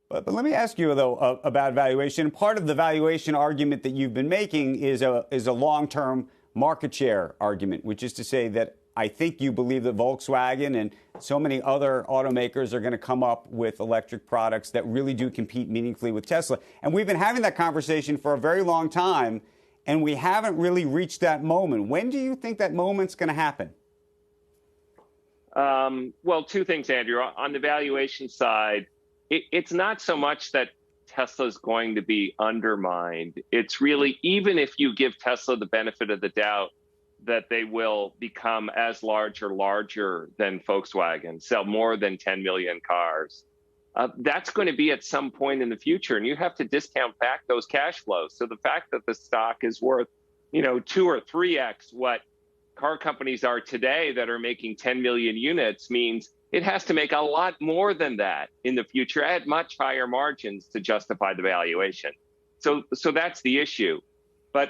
But let me ask you, though, about valuation. Part of the valuation argument that you've been making is a long-term market share argument, which is to say that I think you believe that Volkswagen and so many other automakers are going to come up with electric products that really do compete meaningfully with Tesla. And we've been having that conversation for a very long time, and we haven't really reached that moment. When do you think that moment's going to happen? Well, two things, Andrew. On the valuation side, it's not so much that Tesla's going to be undermined. It's really, even if you give Tesla the benefit of the doubt that they will become as large or larger than Volkswagen, sell more than 10 million cars, that's going to be at some point in the future, and you have to discount back those cash flows. So the fact that the stock is worth, 2 or 3x what car companies are today that are making 10 million units means it has to make a lot more than that in the future at much higher margins to justify the valuation. So that's the issue. But,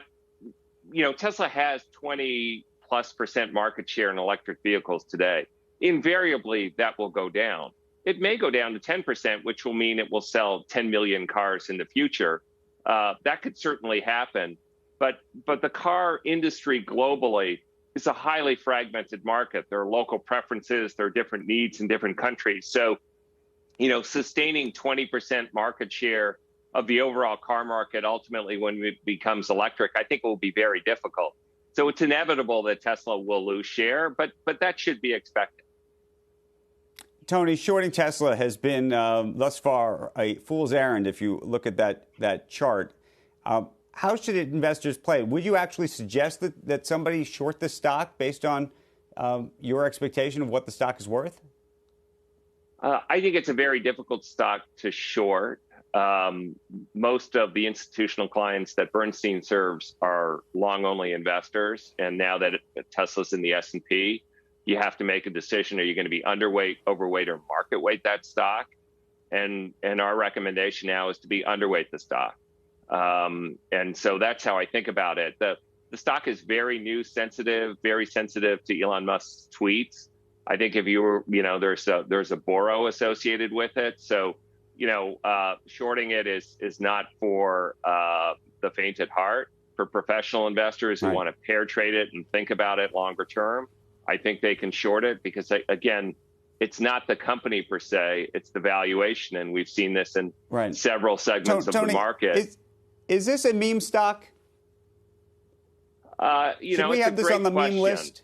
Tesla has 20+% market share in electric vehicles today. Invariably, that will go down. It may go down to 10%, which will mean it will sell 10 million cars in the future. That could certainly happen. But the car industry globally is a highly fragmented market. There are local preferences, there are different needs in different countries. So, sustaining 20% market share of the overall car market ultimately when it becomes electric, I think will be very difficult. So it's inevitable that Tesla will lose share, but that should be expected. Tony, shorting Tesla has been thus far a fool's errand if you look at that chart. How should investors play? Would you actually suggest that somebody short the stock based on your expectation of what the stock is worth? I think it's a very difficult stock to short. Most of the institutional clients that Bernstein serves are long-only investors. And now that Tesla's in the S&P, you have to make a decision. Are you going to be underweight, overweight, or market weight that stock? And our recommendation now is to be underweight the stock. And so that's how I think about it. The stock is very news sensitive, very sensitive to Elon Musk's tweets. I think if you were, there's a borrow associated with it. So, shorting it is not for the faint at heart. For professional investors who want to pair trade it and think about it longer term, I think they can short it because, again, it's not the company per se, it's the valuation. And we've seen this in several segments of the market. Is this a meme stock? Should we have this on the meme list?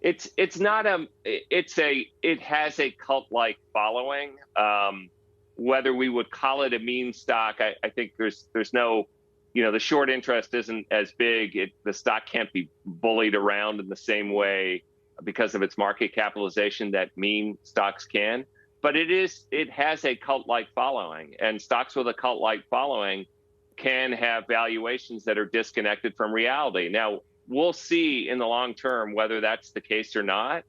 It's not it has a cult-like following. Whether we would call it a meme stock, I think there's no, the short interest isn't as big. The stock can't be bullied around in the same way because of its market capitalization that meme stocks can. But it has a cult-like following, and stocks with a cult-like following can have valuations that are disconnected from reality. Now, we'll see in the long term whether that's the case or not.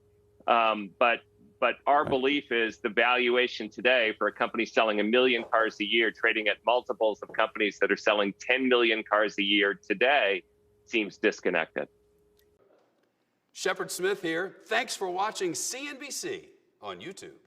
But our belief is the valuation today for a company selling 1 million cars a year, trading at multiples of companies that are selling 10 million cars a year today, seems disconnected. Shepard Smith here. Thanks for watching CNBC on YouTube.